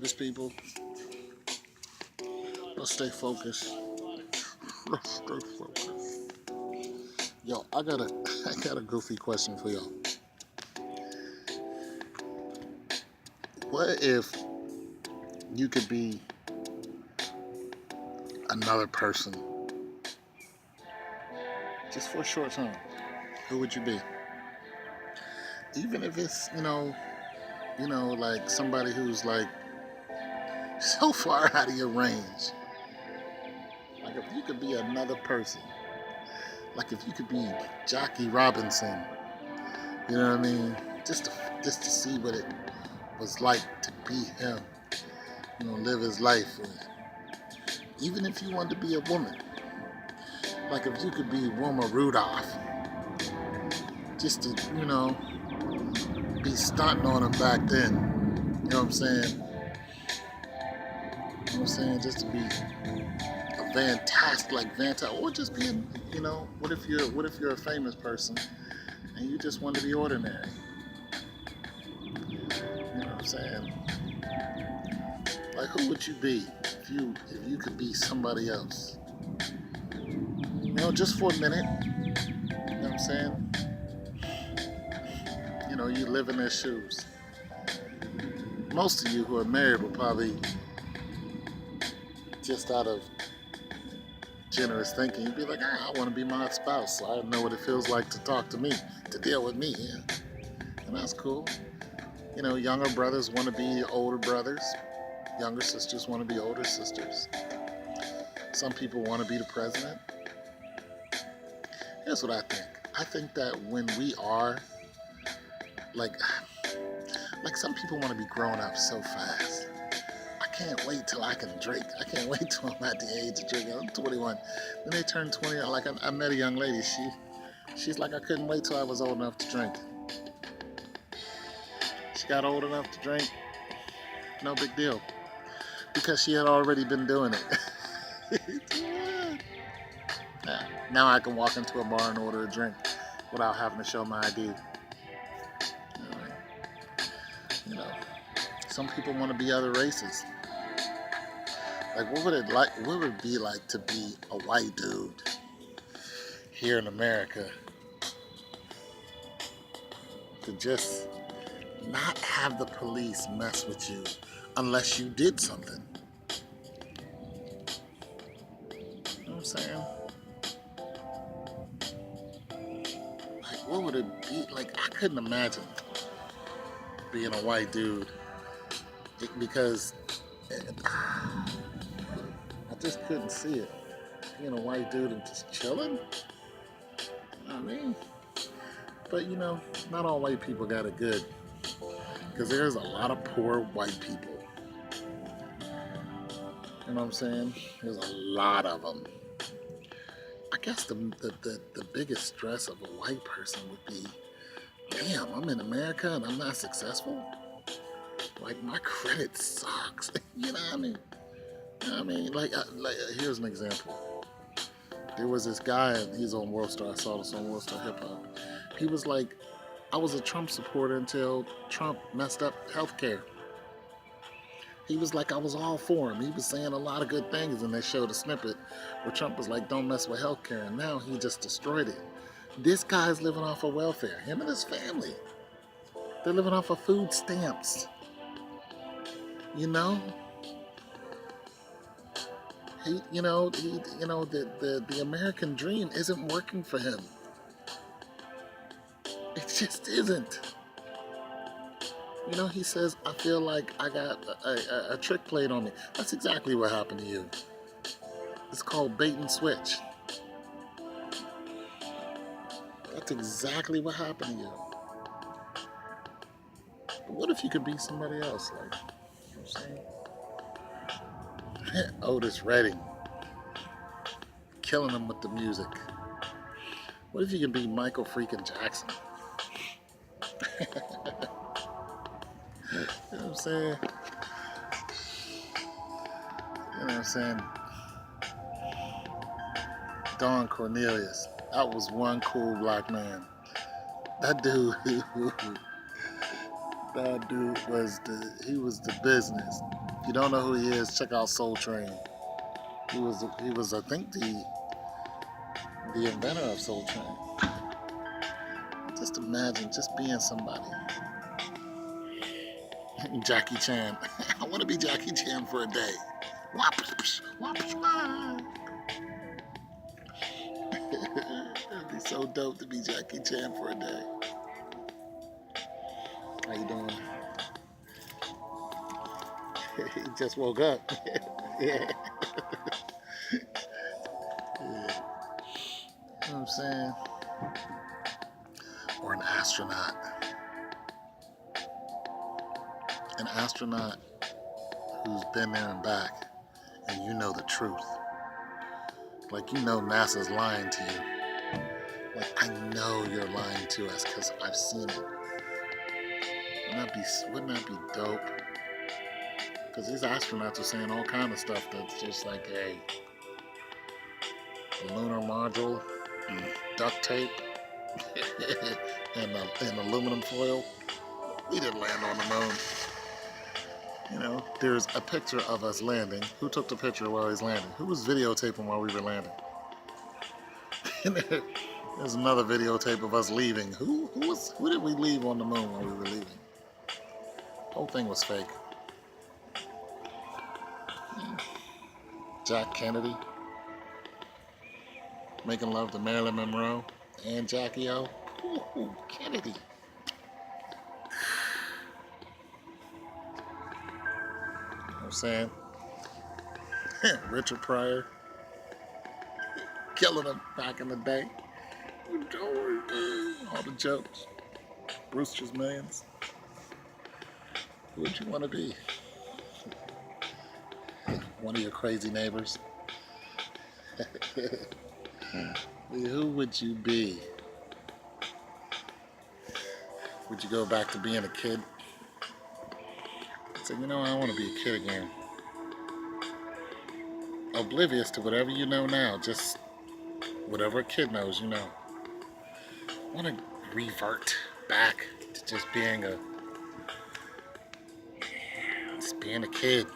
Just people, let's stay focused. Let's stay focused. Yo, I got a I got a goofy question for y'all. What if you could be another person just for a short time? Who would you be? Even if it's, like somebody who's like so far out of your range. Like if you could be another person, like if you could be Jackie Robinson, you know what I mean? Just to see what it was like to be him, live his life. And even if you wanted to be a woman, like if you could be Wilma Rudolph, just to, be stunting on him back then. You know what I'm saying? You know what I'm saying? Just to be a fantastic, or just be, what if you're a famous person and you just want to be ordinary? You know what I'm saying? Like who would you be if you could be somebody else? Just for a minute. You know what I'm saying? You live in their shoes. Most of you who are married will probably, just out of generous thinking, you'd be like, I want to be my spouse, so I know what it feels like to talk to me, to deal with me. Yeah. And that's cool. Younger brothers want to be older brothers. Younger sisters want to be older sisters. Some people want to be the president. Here's what I think. I think that when we are, like some people want to be grown up so fast. I can't wait till I can drink. I can't wait till I'm at the age of drinking. I'm 21. When they turn 20, like I met a young lady. She's like, I couldn't wait till I was old enough to drink. She got old enough to drink. No big deal. Because she had already been doing it. Yeah. Now I can walk into a bar and order a drink without having to show my ID. You know, some people want to be other races. Like, what would it be like to be a white dude here in America? To just not have the police mess with you unless you did something. You know what I'm saying? Like, what would it be? Like, I couldn't imagine being a white dude because I just couldn't see it. Being a white dude and just chilling. You know what I mean? But not all white people got it good. Because there's a lot of poor white people. You know what I'm saying? There's a lot of them. I guess the biggest stress of a white person would be, damn, I'm in America and I'm not successful? Like, my credit sucks. You know what I mean? You know what I mean? Like, here's an example. There was this guy, he's on World Star, I saw this on World Star Hip Hop. He was like, I was a Trump supporter until Trump messed up healthcare. He was like, I was all for him. He was saying a lot of good things, and they showed a snippet where Trump was like, don't mess with healthcare, and now he just destroyed it. This guy's living off of welfare, him and his family. They're living off of food stamps. You know? The American dream isn't working for him. It just isn't. He says, I feel like I got a trick played on me. That's exactly what happened to you. It's called bait and switch. That's exactly what happened to you. But what if you could be somebody else? Like, you know what I'm saying? Otis Redding. Killing them with the music. What if you could be Michael freaking Jackson? You know what I'm saying? You know what I'm saying? Don Cornelius. That was one cool black man. That dude, that dude was the business. If you don't know who he is, check out Soul Train. He was I think the inventor of Soul Train. Just imagine just being somebody. Jackie Chan. I want to be Jackie Chan for a day. It'd be so dope to be Jackie Chan for a day. How you doing? He just woke up. Yeah. Yeah. You know what I'm saying? Or an astronaut. An astronaut who's been there and back, and you know the truth. Like, you know NASA's lying to you. Like, I know you're lying to us because I've seen it. Wouldn't that be dope? Because these astronauts are saying all kind of stuff that's just like, hey, a lunar module, duct tape, and aluminum foil. We didn't land on the moon. You know, there's a picture of us landing. Who took the picture while he's landing? Who was videotaping while we were landing? And there's another videotape of us leaving. Who did we leave on the moon while we were leaving? The whole thing was fake. Jack Kennedy making love to Marilyn Monroe and Jackie O. Ooh, Kennedy. You know what I'm saying? Richard Pryor killing him back in the day. All the jokes. Brewster's Millions. Who would you want to be? One of your crazy neighbors? Who would you be? Would you go back to being a kid? Say, you know, I want to be a kid again. Oblivious to whatever you know now, just whatever a kid knows, you know. I want to revert back to just being a kid,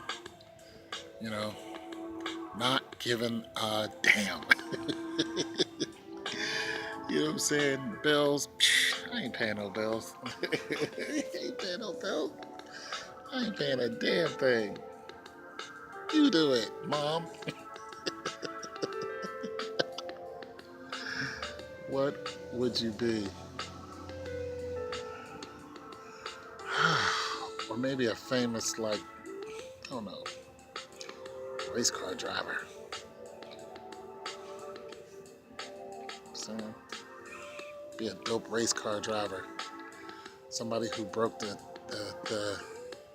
you know, not giving a damn. You know what I'm saying? Bills, I ain't paying no bills. Ain't paying no bills. I ain't paying a damn thing. You do it, Mom. What would you be? Or maybe a famous, like, I don't know, race car driver. So, be a dope race car driver. Somebody who broke the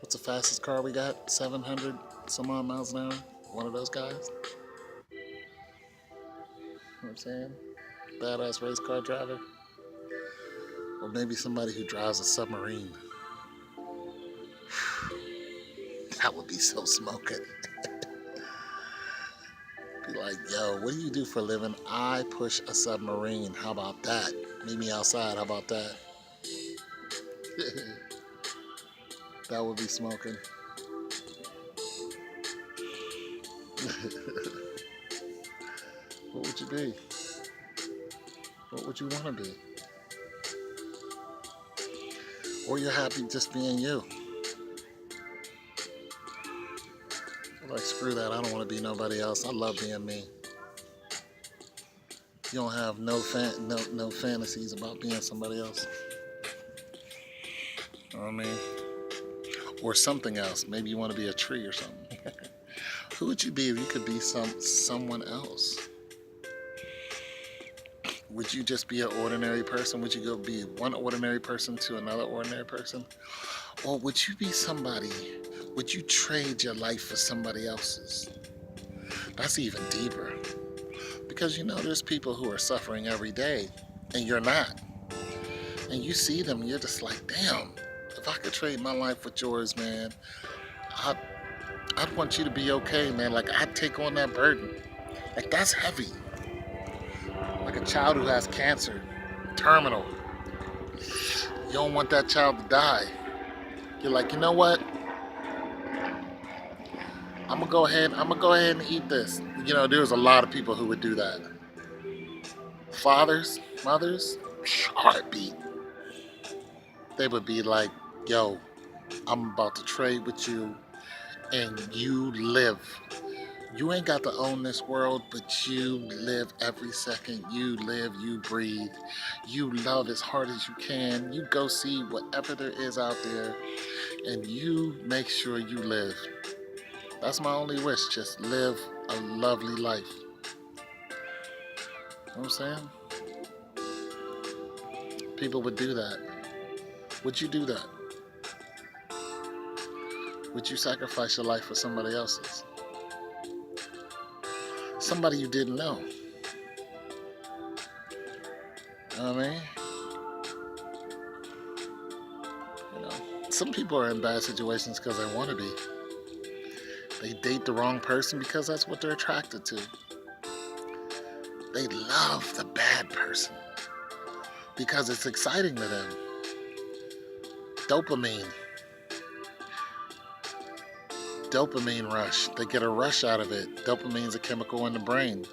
what's the fastest car we got? 700 some odd miles an hour? One of those guys? You know what I'm saying? Badass race car driver. Or maybe somebody who drives a submarine. That would be so smoking. Be like, yo, what do you do for a living? I push a submarine. How about that? Meet me outside. How about that? That would be smoking. What would you be? What would you want to be? Or you're happy just being you. Like, screw that, I don't want to be nobody else. I love being me. You don't have no fantasies about being somebody else. You know what I mean? Or something else. Maybe you want to be a tree or something. Who would you be if you could be someone else? Would you just be an ordinary person? Would you go be one ordinary person to another ordinary person? Or would you be somebody? Would you trade your life for somebody else's? That's even deeper. Because you know there's people who are suffering every day and you're not. And you see them and you're just like, damn, if I could trade my life with yours, man, I'd want you to be okay, man. Like, I'd take on that burden. Like, that's heavy. Like a child who has cancer, terminal. You don't want that child to die. You're like, you know what? I'm gonna go ahead and eat this. You know, there's a lot of people who would do that. Fathers, mothers, heartbeat. They would be like, yo, I'm about to trade with you and you live. You ain't got to own this world, but you live every second. You live, you breathe. You love as hard as you can. You go see whatever there is out there and you make sure you live. That's my only wish. Just live a lovely life. You know what I'm saying? People would do that. Would you do that? Would you sacrifice your life for somebody else's? Somebody you didn't know. You know what I mean? You know, some people are in bad situations because they want to be. They date the wrong person because that's what they're attracted to. They love the bad person because it's exciting to them. Dopamine. Dopamine rush. They get a rush out of it. Dopamine's a chemical in the brain.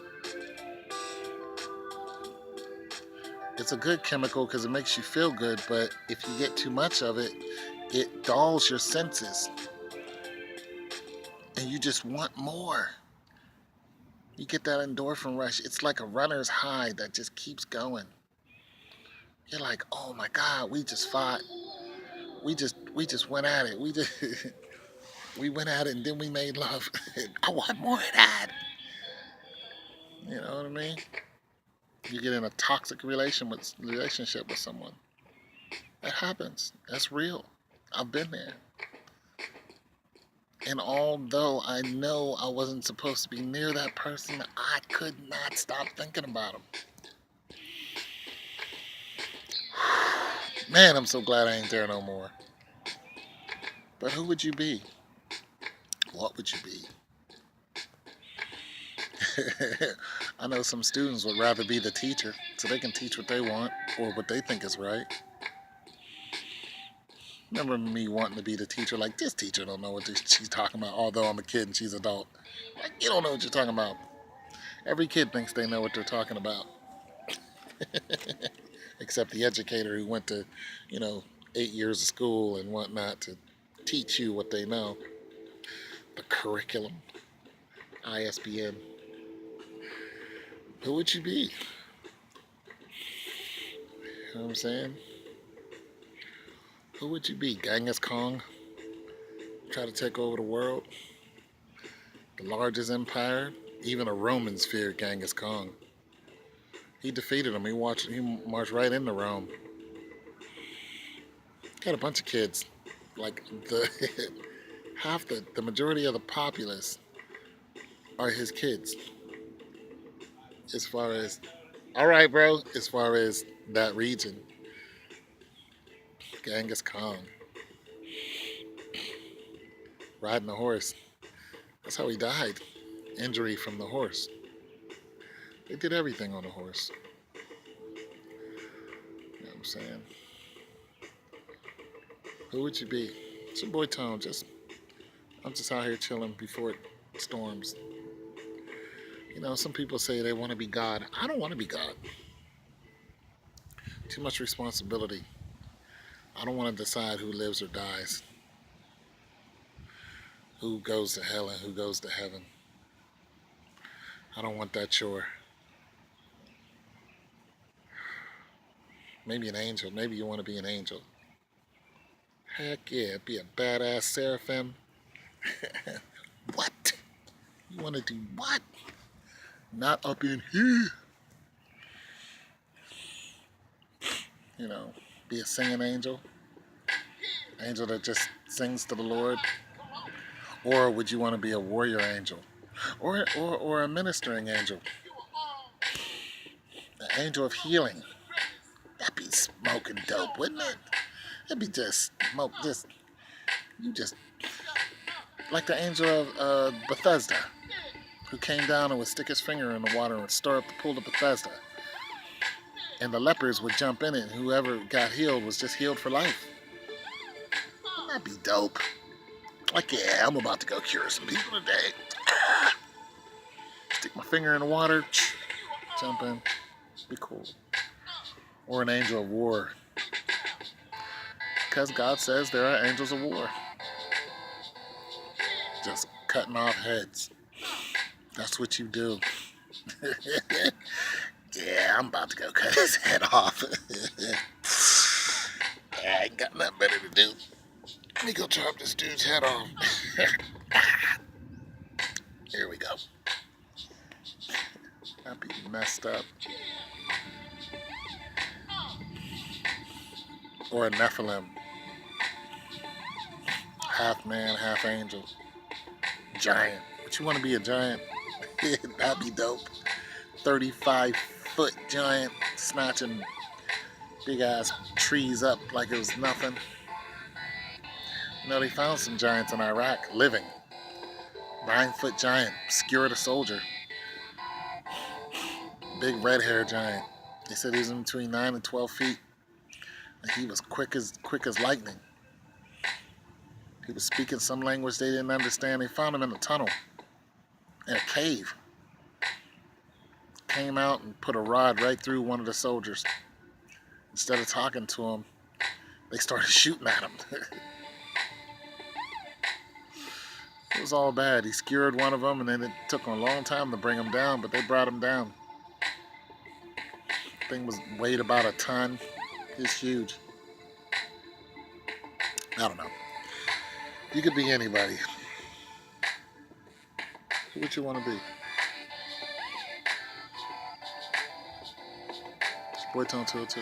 It's a good chemical because it makes you feel good, but if you get too much of it, it dulls your senses. And you just want more. You get that endorphin rush. It's like a runner's high that just keeps going. You're like, oh my God, we just fought. We just went at it. We went at it and then we made love. I want more of that. You know what I mean? You get in a toxic relationship with someone. That happens. That's real. I've been there. And although I know I wasn't supposed to be near that person, I could not stop thinking about him. Man, I'm so glad I ain't there no more. But who would you be? What would you be? I know some students would rather be the teacher so they can teach what they want or what they think is right. Remember me wanting to be the teacher, like, this teacher don't know what she's talking about, although I'm a kid and she's an adult. Like, you don't know what you're talking about. Every kid thinks they know what they're talking about. Except the educator who went to, 8 years of school and whatnot to teach you what they know. The curriculum. ISBN. Who would you be? You know what I'm saying? Who would you be? Genghis Khan? Try to take over the world? The largest empire? Even the Romans feared Genghis Khan. He defeated him. He marched right into Rome. Got a bunch of kids. Like the majority of the populace are his kids. As far as, all right, bro, as far as that region. Genghis Khan. Riding a horse. That's how he died. Injury from the horse. They did everything on a horse. You know what I'm saying? Who would you be? It's your boy Tone. I'm just out here chilling before it storms. Some people say they want to be God. I don't want to be God. Too much responsibility. I don't want to decide who lives or dies. Who goes to hell and who goes to heaven. I don't want that chore. Maybe an angel. Maybe you want to be an angel. Heck yeah, be a badass seraphim. What? You want to do what? Not up in here. Be a singing angel. Angel that just sings to the Lord. Or would you want to be a warrior angel? Or a ministering angel? An angel of healing. That'd be smoking dope, wouldn't it? It'd be just smoke, you just, like the angel of Bethesda, who came down and would stick his finger in the water and stir up the pool of Bethesda. And the lepers would jump in it, and whoever got healed was just healed for life. Wouldn't that be dope? Like, yeah, I'm about to go cure some people today. Stick my finger in the water, jump in, be cool. Or an angel of war. Because God says there are angels of war. Just cutting off heads. That's what you do. Yeah, I'm about to go cut his head off. I ain't got nothing better to do. Let me go chop this dude's head off. Here we go. I'd be messed up. Or a Nephilim. Half man, half angel. Giant. But you want to be a giant? That'd be dope. 35-foot giant snatching big ass trees up like it was nothing. You know, they found some giants in Iraq living. 9-foot giant, skewered a soldier. Big red hair giant. They said he was in between 9 and 12 feet. And he was quick as lightning. He was speaking some language they didn't understand. They found him in a tunnel, in a cave. Came out and put a rod right through one of the soldiers. Instead of talking to him, they started shooting at him. It was all bad. He skewered one of them, and then it took him a long time to bring him down, but they brought him down. The thing weighed about a ton. It's huge. I don't know. You could be anybody. Who would you want to be? It's Boy Tone 202.